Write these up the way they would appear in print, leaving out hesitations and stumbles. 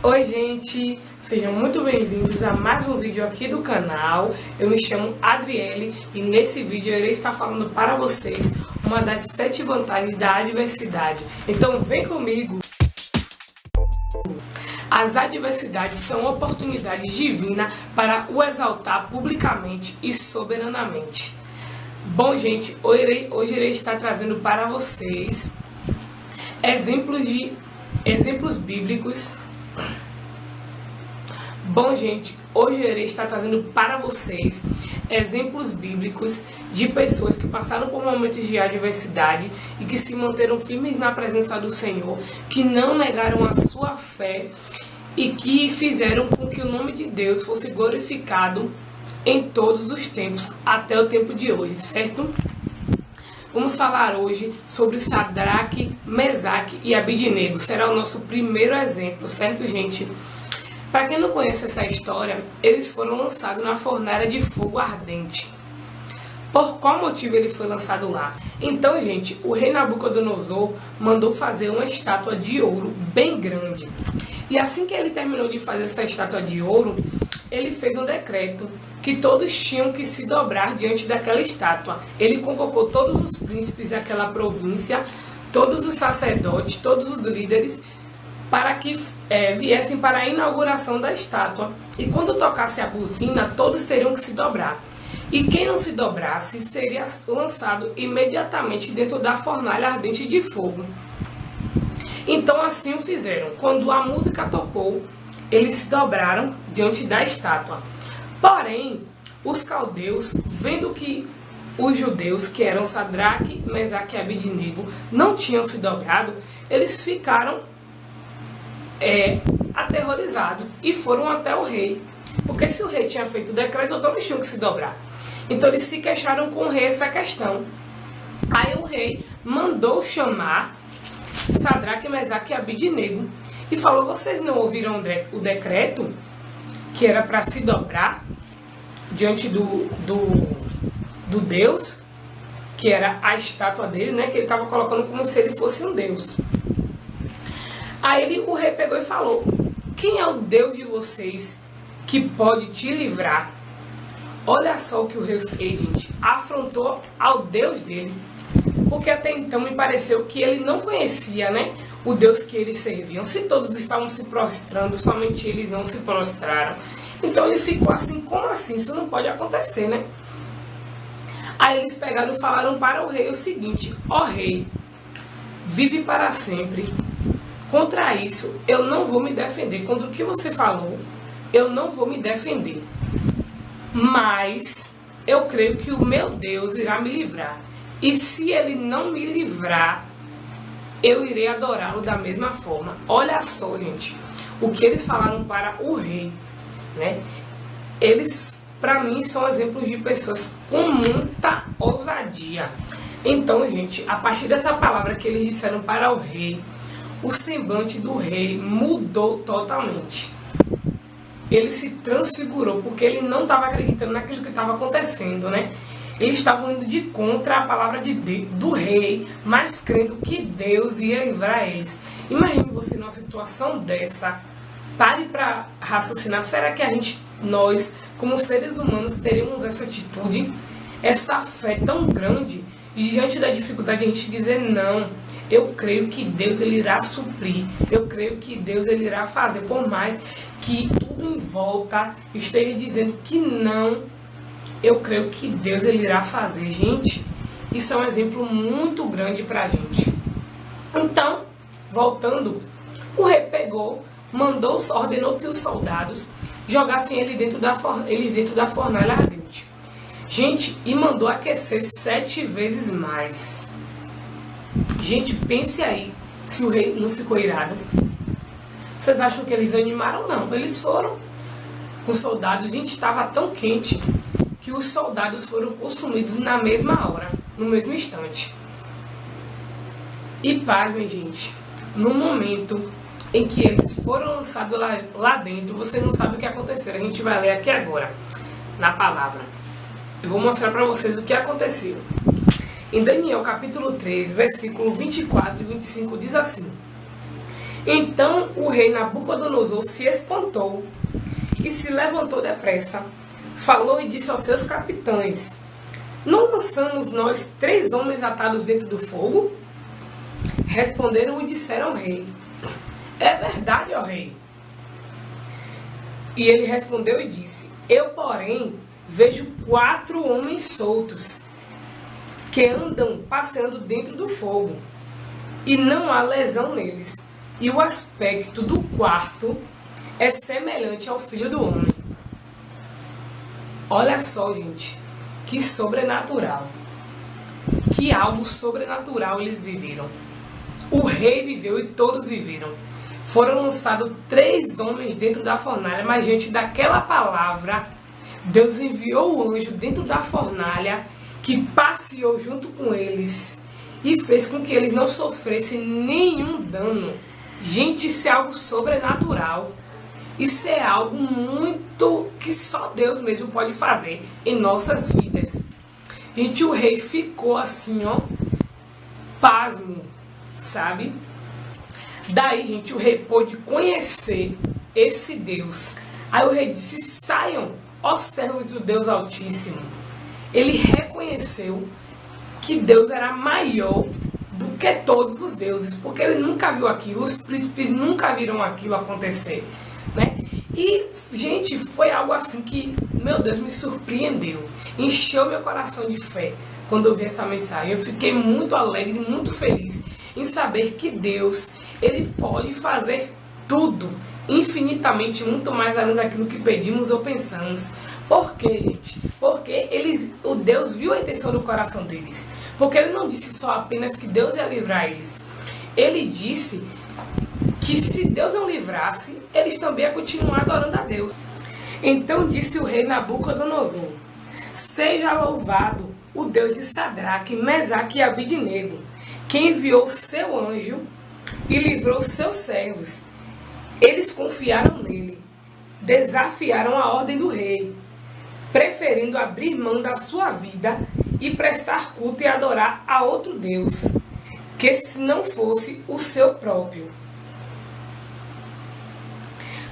Oi gente, sejam muito bem-vindos a mais um vídeo aqui do canal. Eu me chamo Adriele e nesse vídeo eu irei estar falando para vocês uma das 7 vantagens da adversidade. Então vem comigo! As adversidades são oportunidades divinas para o exaltar publicamente e soberanamente. Bom gente, hoje irei estar trazendo para vocês exemplos bíblicos. Bom, gente, hoje eu irei estar trazendo para vocês exemplos bíblicos de pessoas que passaram por momentos de adversidade e que se manteram firmes na presença do Senhor, que não negaram a sua fé e que fizeram com que o nome de Deus fosse glorificado em todos os tempos, até o tempo de hoje, certo? Vamos falar hoje sobre Sadraque, Mesaque e Abidnego. Será o nosso primeiro exemplo, certo, gente? Para quem não conhece essa história, eles foram lançados na fornalha de fogo ardente. Por qual motivo ele foi lançado lá? Então, gente, o rei Nabucodonosor mandou fazer uma estátua de ouro bem grande. E assim que ele terminou de fazer essa estátua de ouro, ele fez um decreto que todos tinham que se dobrar diante daquela estátua. Ele convocou todos os príncipes daquela província, todos os sacerdotes, todos os líderes, para que viessem para a inauguração da estátua. E quando tocasse a buzina, todos teriam que se dobrar. E quem não se dobrasse seria lançado imediatamente dentro da fornalha ardente de fogo. Então assim o fizeram. Quando a música tocou, eles se dobraram diante da estátua. Porém, os caldeus, vendo que os judeus, que eram Sadraque, Mesaque e Abidnego, não tinham se dobrado, eles ficaram aterrorizados e foram até o rei. Porque se o rei tinha feito o decreto, todos tinham que se dobrar. Então eles se queixaram com o rei essa questão. Aí o rei mandou chamar Sadraque, Mesaque e Abidnego e falou: vocês não ouviram o decreto que era para se dobrar diante do Deus, que era a estátua dele, né? Que ele estava colocando como se ele fosse um Deus. Aí o rei pegou e falou: quem é o Deus de vocês que pode te livrar? Olha só o que o rei fez, gente. Afrontou ao Deus dele. Porque até então me pareceu que ele não conhecia, né, o Deus que eles serviam. Se todos estavam se prostrando, somente eles não se prostraram. Então ele ficou assim: como assim? Isso não pode acontecer, né? Aí eles pegaram e falaram para o rei o seguinte: ó rei, vive para sempre. Contra isso, eu não vou me defender. Contra o que você falou, eu não vou me defender. Mas eu creio que o meu Deus irá me livrar. E se ele não me livrar, eu irei adorá-lo da mesma forma. Olha só, gente, o que eles falaram para o rei, né? Eles, para mim, são exemplos de pessoas com muita ousadia. Então, gente, a partir dessa palavra que eles disseram para o rei, o semblante do rei mudou totalmente. Ele se transfigurou, porque ele não estava acreditando naquilo que estava acontecendo, né? Eles estavam indo de contra a palavra do rei, mas crendo que Deus ia livrar eles. Imagine você numa situação dessa. Pare para raciocinar. Será que nós, como seres humanos, teríamos essa atitude, essa fé tão grande, diante da dificuldade, a gente dizer não? Eu creio que Deus ele irá suprir. Eu creio que Deus ele irá fazer. Por mais que tudo em volta esteja dizendo que não, eu creio que Deus ele irá fazer. Gente, isso é um exemplo muito grande pra gente. Então, voltando, o rei pegou, ordenou que os soldados jogassem eles dentro da fornalha ardente. Gente, e mandou aquecer 7 vezes mais. Gente, pense aí, se o rei não ficou irado. Vocês acham que eles animaram? Não, eles foram com soldados. Gente, estava tão quente que os soldados foram consumidos na mesma hora, no mesmo instante. E pasmem, gente, no momento em que eles foram lançados lá dentro, vocês não sabem o que aconteceu. A gente vai ler aqui agora, na palavra. Eu vou mostrar para vocês o que aconteceu. Em Daniel capítulo 3, versículo 24 e 25 diz assim: Então o rei Nabucodonosor se espantou e se levantou depressa. Falou e disse aos seus capitães: não lançamos nós 3 homens atados dentro do fogo? Responderam e disseram ao rei: é verdade, ó rei. E ele respondeu e disse: eu, porém, vejo 4 homens soltos que andam passeando dentro do fogo, e não há lesão neles, e o aspecto do quarto é semelhante ao filho do homem. Olha só, gente, que sobrenatural, que algo sobrenatural eles viveram. O rei viveu e todos viveram. Foram lançados 3 homens dentro da fornalha, mas diante daquela palavra, Deus enviou o anjo dentro da fornalha, que passeou junto com eles e fez com que eles não sofressem nenhum dano. Gente, isso é algo sobrenatural. Isso é algo muito que só Deus mesmo pode fazer em nossas vidas. Gente, o rei ficou assim, ó, pasmo, sabe? Daí, gente, o rei pôde conhecer esse Deus. Aí o rei disse: saiam, ó servos do Deus Altíssimo. Ele reconheceu que Deus era maior do que todos os deuses, porque ele nunca viu aquilo, os príncipes nunca viram aquilo acontecer, né? E, gente, foi algo assim que, meu Deus, me surpreendeu, encheu meu coração de fé quando eu vi essa mensagem. Eu fiquei muito alegre, muito feliz em saber que Deus, ele pode fazer tudo, infinitamente, muito mais além daquilo que pedimos ou pensamos. Por quê, gente? Porque o Deus viu a intenção do coração deles. Porque ele não disse só apenas que Deus ia livrar eles. Ele disse que se Deus não livrasse, eles também iam continuar adorando a Deus. Então disse o rei Nabucodonosor: seja louvado o Deus de Sadraque, Mesaque e Abidnego, que enviou seu anjo e livrou seus servos. Eles confiaram nele, desafiaram a ordem do rei, preferindo abrir mão da sua vida e prestar culto e adorar a outro Deus, que se não fosse o seu próprio.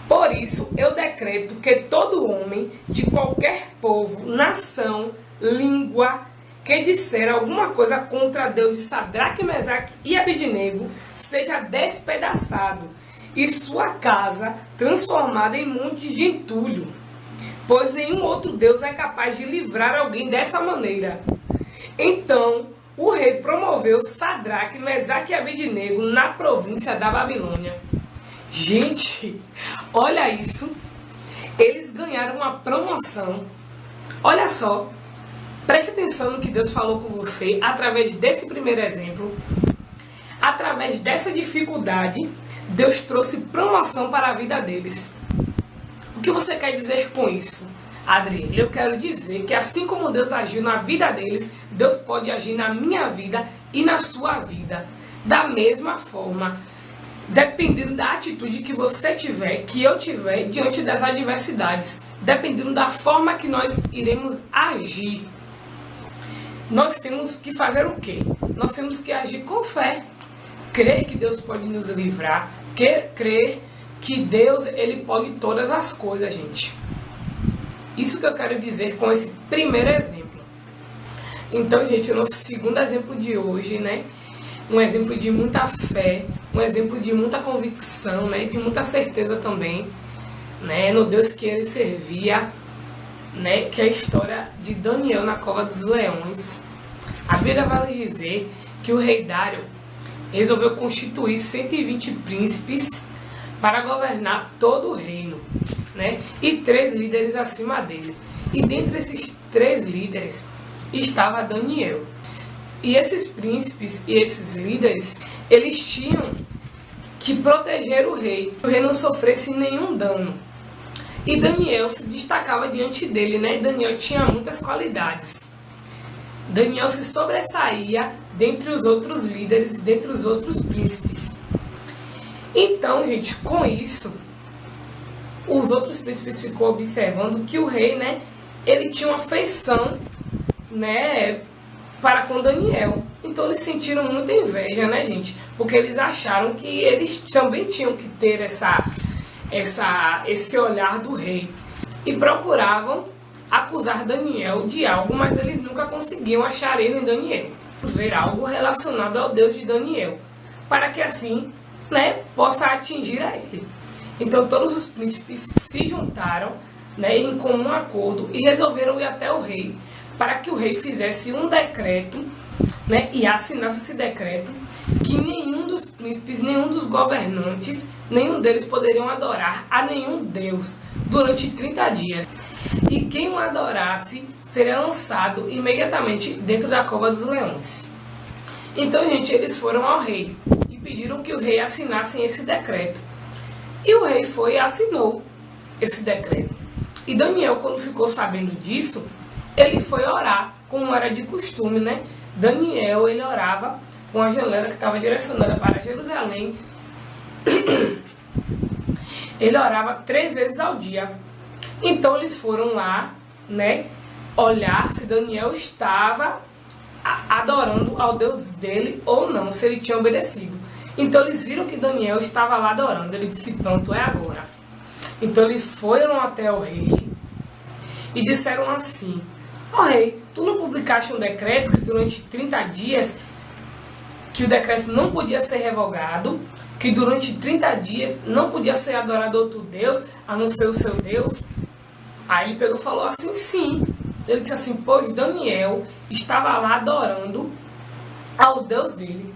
Por isso, eu decreto que todo homem de qualquer povo, nação, língua, que disser alguma coisa contra Deus de Sadraque, Mesaque e Abidnego, seja despedaçado e sua casa transformada em monte de entulho, pois nenhum outro Deus é capaz de livrar alguém dessa maneira. Então, o rei promoveu Sadraque, Mesaque e Abidnego na província da Babilônia. Gente, olha isso. Eles ganharam uma promoção. Olha só. Preste atenção no que Deus falou com você através desse primeiro exemplo. Através dessa dificuldade, Deus trouxe promoção para a vida deles. O que você quer dizer com isso, Adriele? Eu quero dizer que assim como Deus agiu na vida deles, Deus pode agir na minha vida e na sua vida. Da mesma forma, dependendo da atitude que você tiver, que eu tiver diante das adversidades, dependendo da forma que nós iremos agir, nós temos que fazer o quê? Nós temos que agir com fé. Crer que Deus pode nos livrar. Crer que Deus, ele pode todas as coisas, gente. Isso que eu quero dizer com esse primeiro exemplo. Então, gente, o nosso segundo exemplo de hoje, né? Um exemplo de muita fé, um exemplo de muita convicção, né? De muita certeza também, né? No Deus que ele servia, né? Que é a história de Daniel na cova dos leões. A Bíblia vai nos dizer que o rei Dário resolveu constituir 120 príncipes para governar todo o reino, né? E 3 líderes acima dele. E dentre esses 3 líderes estava Daniel. E esses príncipes e esses líderes, eles tinham que proteger o rei não sofresse nenhum dano. E Daniel se destacava diante dele, né? Daniel tinha muitas qualidades. Daniel se sobressaía dentre os outros líderes e dentre os outros príncipes. Então, gente, com isso, os outros príncipes ficou observando que o rei, né? Ele tinha uma afeição, né? Para com Daniel. Então eles sentiram muita inveja, né, gente? Porque eles acharam que eles também tinham que ter esse olhar do rei. E procuravam acusar Daniel de algo, mas eles nunca conseguiam achar erro em Daniel. Ver algo relacionado ao Deus de Daniel, para que assim, né, possa atingir a ele. Então todos os príncipes se juntaram, né, em comum acordo e resolveram ir até o rei, para que o rei fizesse um decreto, né, e assinasse esse decreto, que nenhum dos príncipes, nenhum dos governantes, nenhum deles poderiam adorar a nenhum Deus durante 30 dias. E quem o adorasse seria lançado imediatamente dentro da cova dos leões. Então, gente, eles foram ao rei e pediram que o rei assinasse esse decreto. E o rei foi e assinou esse decreto. E Daniel, quando ficou sabendo disso, ele foi orar, como era de costume, né? Daniel, ele orava com a janela que estava direcionada para Jerusalém. Ele orava 3 vezes ao dia. Então eles foram lá, né, olhar se Daniel estava adorando ao Deus dele ou não, se ele tinha obedecido. Então eles viram que Daniel estava lá adorando. Ele disse, pronto, é agora. Então eles foram até o rei e disseram assim, ó rei, tu não publicaste um decreto que durante 30 dias que o decreto não podia ser revogado, que durante 30 dias não podia ser adorado outro Deus, a não ser o seu Deus? Aí ele pegou e falou assim, sim. Ele disse assim, pois Daniel estava lá adorando ao Deus dele.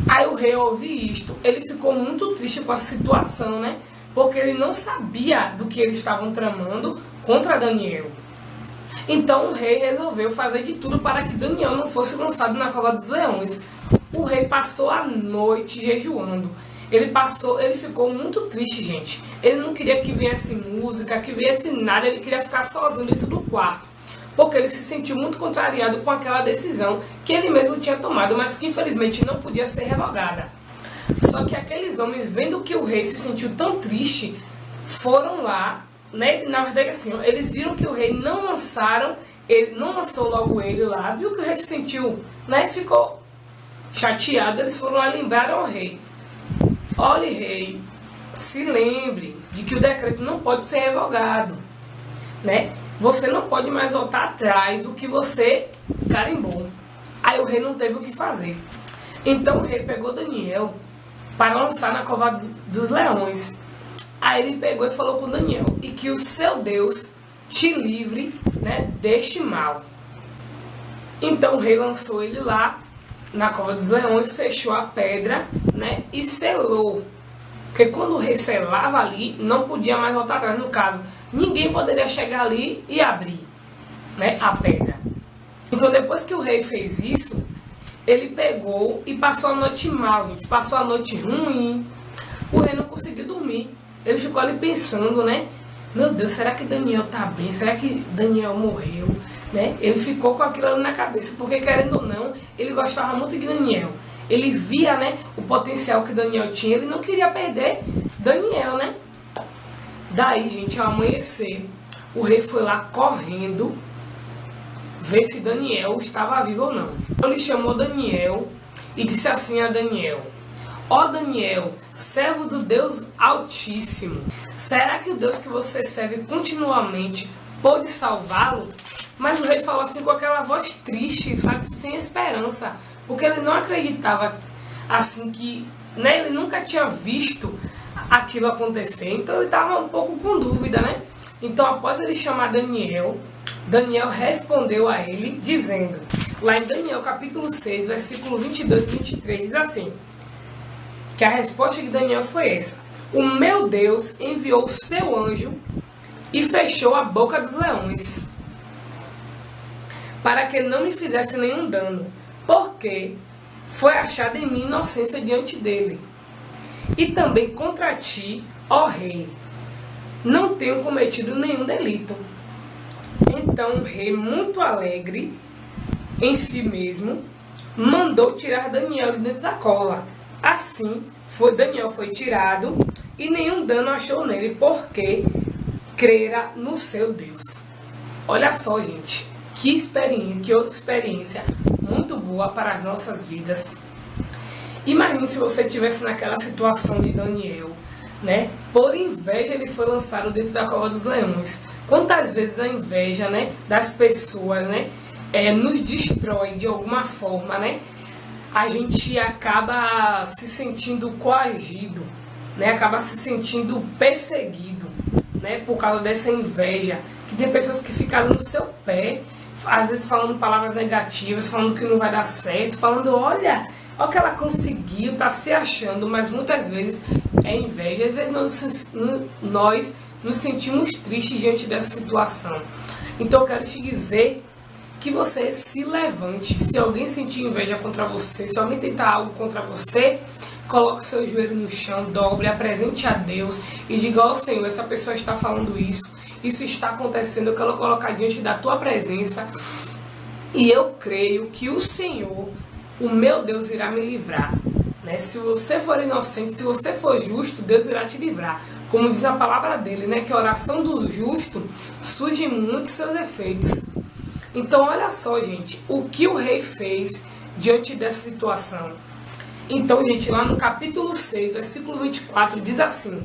Aí o rei ouviu isto, ele ficou muito triste com a situação, né? Porque ele não sabia do que eles estavam tramando contra Daniel. Então o rei resolveu fazer de tudo para que Daniel não fosse lançado na cova dos leões. O rei passou a noite jejuando. Ele ficou muito triste, gente. Ele não queria que viesse música, que viesse nada. Ele queria ficar sozinho dentro do quarto. Porque ele se sentiu muito contrariado com aquela decisão que ele mesmo tinha tomado, mas que infelizmente não podia ser revogada. Só que aqueles homens, vendo que o rei se sentiu tão triste, foram lá, né? Na verdade, assim, eles viram que o rei não lançaram, ele não lançou logo ele lá, viu que o rei se sentiu, né? Ficou chateado. Eles foram lá e lembraram ao rei. Olhe, rei, se lembre de que o decreto não pode ser revogado, né? Você não pode mais voltar atrás do que você carimbou. Aí o rei não teve o que fazer. Então o rei pegou Daniel para lançar na cova dos leões. Aí ele pegou e falou com Daniel, e que o seu Deus te livre, né, deste mal. Então o rei lançou ele lá na cova dos leões, fechou a pedra, né, e selou. Porque quando o rei selava ali, não podia mais voltar atrás. No caso, ninguém poderia chegar ali e abrir, né, a pedra. Então depois que o rei fez isso, ele pegou e passou a noite mal, gente. Passou a noite ruim. O rei não conseguiu dormir. Ele ficou ali pensando, né? Meu Deus, será que Daniel tá bem? Será que Daniel morreu? Né? Ele ficou com aquilo ali na cabeça, porque querendo ou não, ele gostava muito de Daniel. Ele via, né, o potencial que Daniel tinha, ele não queria perder Daniel, né? Daí, gente, ao amanhecer, o rei foi lá correndo ver se Daniel estava vivo ou não. Ele chamou Daniel e disse assim a Daniel, ó Daniel, servo do Deus Altíssimo, será que o Deus que você serve continuamente pôde salvá-lo? Mas o rei falou assim com aquela voz triste, sabe, sem esperança, porque ele não acreditava assim que, né, ele nunca tinha visto aquilo acontecer, então ele estava um pouco com dúvida, né? Então após ele chamar Daniel, Daniel respondeu a ele dizendo, lá em Daniel capítulo 6, versículo 22 e 23, diz assim, que a resposta de Daniel foi essa, o meu Deus enviou seu anjo e fechou a boca dos leões, para que não me fizesse nenhum dano, porque foi achada em mim inocência diante dele. E também contra ti, ó rei, não tenho cometido nenhum delito. Então o rei, muito alegre em si mesmo, mandou tirar Daniel de dentro da cova. Assim, Daniel foi tirado e nenhum dano achou nele, porque crera no seu Deus. Olha só, gente. Que experiência, que outra experiência muito boa. boa para as nossas vidas. Imagine se você estivesse naquela situação de Daniel, né? Por inveja ele foi lançado dentro da cova dos leões. Quantas vezes a inveja, né, das pessoas, né, nos destrói de alguma forma, né? A gente acaba se sentindo coagido, né? Acaba se sentindo perseguido, né? Por causa dessa inveja. Que tem pessoas que ficaram no seu pé, às vezes falando palavras negativas, falando que não vai dar certo, falando, olha o que ela conseguiu, tá se achando, mas muitas vezes é inveja. Às vezes nós nos sentimos tristes diante dessa situação. Então eu quero te dizer que você se levante. Se alguém sentir inveja contra você, se alguém tentar algo contra você, coloque seu joelho no chão, dobre, apresente a Deus e diga ao Senhor, essa pessoa está falando isso está acontecendo, eu quero colocar diante da tua presença e eu creio que o Senhor, o meu Deus, irá me livrar, né? Se você for inocente, se você for justo, Deus irá te livrar. Como diz na palavra dele, né? Que a oração do justo surge muitos seus efeitos. Então olha só, gente, o que o rei fez diante dessa situação. Então, gente, lá no capítulo 6, versículo 24, diz assim: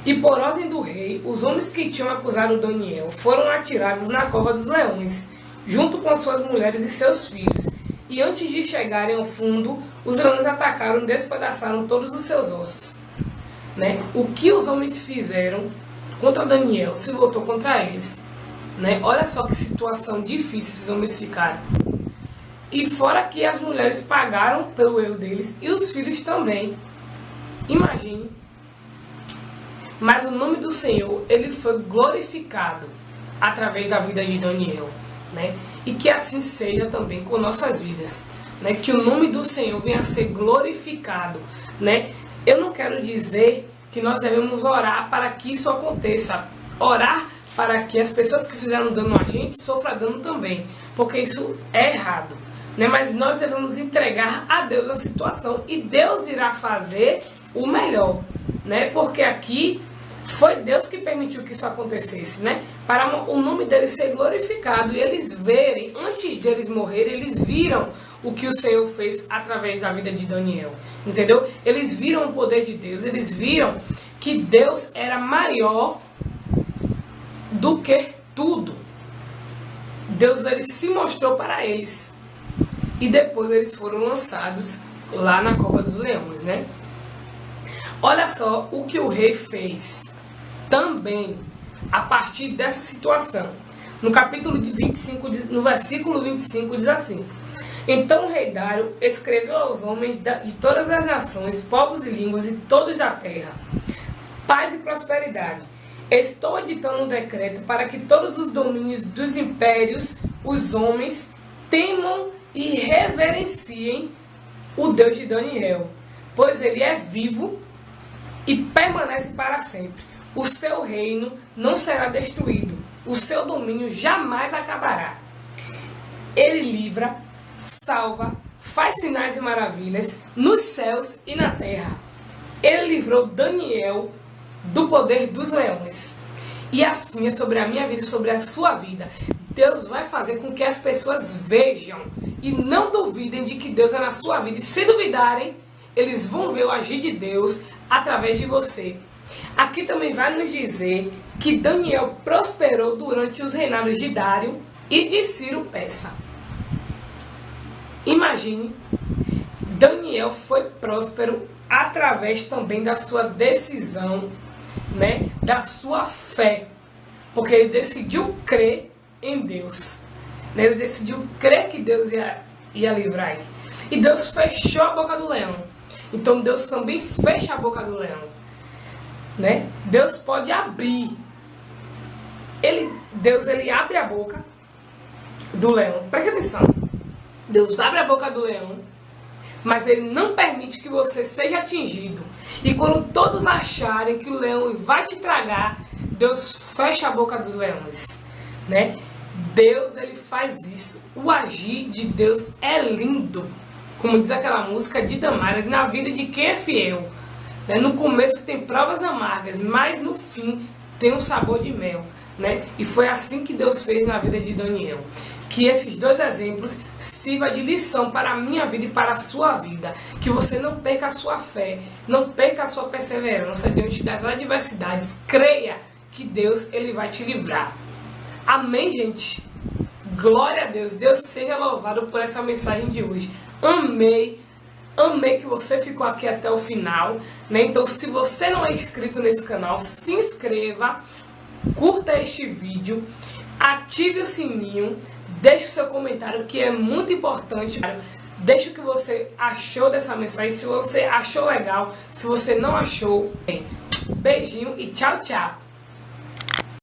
e por ordem do rei, os homens que tinham acusado Daniel foram atirados na cova dos leões, junto com suas mulheres e seus filhos. E antes de chegarem ao fundo, os leões atacaram e despedaçaram todos os seus ossos. Né? O que os homens fizeram contra Daniel se voltou contra eles. Né? Olha só que situação difícil esses homens ficaram. E fora que as mulheres pagaram pelo erro deles e os filhos também. Imagine. Mas o nome do Senhor, ele foi glorificado através da vida de Daniel, né? E que assim seja também com nossas vidas, né? Que o nome do Senhor venha a ser glorificado, né? Eu não quero dizer que nós devemos orar para que isso aconteça. Orar para que as pessoas que fizeram dano a gente sofram dano também, porque isso é errado, né? Mas nós devemos entregar a Deus a situação e Deus irá fazer o melhor, né? Porque aqui foi Deus que permitiu que isso acontecesse, né? Para o nome dele ser glorificado e eles verem, antes deles morrerem, eles viram o que o Senhor fez através da vida de Daniel, entendeu? Eles viram o poder de Deus, eles viram que Deus era maior do que tudo. Deus, ele se mostrou para eles e depois eles foram lançados lá na cova dos leões, né? Olha só o que o rei fez também a partir dessa situação. No capítulo 25, no versículo 25 diz assim: então o rei Dário escreveu aos homens de todas as nações, povos e línguas e todos da terra: paz e prosperidade. Estou editando um decreto para que todos os domínios dos impérios, os homens, temam e reverenciem o Deus de Daniel, pois ele é vivo e permanece para sempre. O seu reino não será destruído, o seu domínio jamais acabará. Ele livra, salva, faz sinais e maravilhas nos céus e na terra. Ele livrou Daniel do poder dos leões. E assim é sobre a minha vida e sobre a sua vida. Deus vai fazer com que as pessoas vejam e não duvidem de que Deus é na sua vida. E se duvidarem, eles vão ver o agir de Deus através de você. Aqui também vai nos dizer que Daniel prosperou durante os reinados de Dário e de Ciro Persa. Imagine, Daniel foi próspero através também da sua decisão, né, da sua fé, porque ele decidiu crer em Deus, né? Ele decidiu crer que Deus ia livrar ele. E Deus fechou a boca do leão. Então Deus também fecha a boca do leão, né? Deus pode abrir. Deus abre a boca do leão. Preste atenção. Deus abre a boca do leão, mas ele não permite que você seja atingido. E quando todos acharem que o leão vai te tragar, Deus fecha a boca dos leões, né? Deus, ele faz isso. O agir de Deus é lindo. Como diz aquela música de Damares, na vida de quem é fiel. Né? No começo tem provas amargas, mas no fim tem um sabor de mel. Né? E foi assim que Deus fez na vida de Daniel. que esses 2 exemplos sirvam de lição para a minha vida e para a sua vida. Que você não perca a sua fé, não perca a sua perseverança diante das adversidades. Creia que Deus, ele vai te livrar. Amém, gente? Glória a Deus. Deus seja louvado por essa mensagem de hoje. Amei que você ficou aqui até o final, né? Então, se você não é inscrito nesse canal, se inscreva, curta este vídeo, ative o sininho, deixe o seu comentário, que é muito importante. Deixe o que você achou dessa mensagem, se você achou legal, se você não achou, bem. Beijinho e tchau, tchau.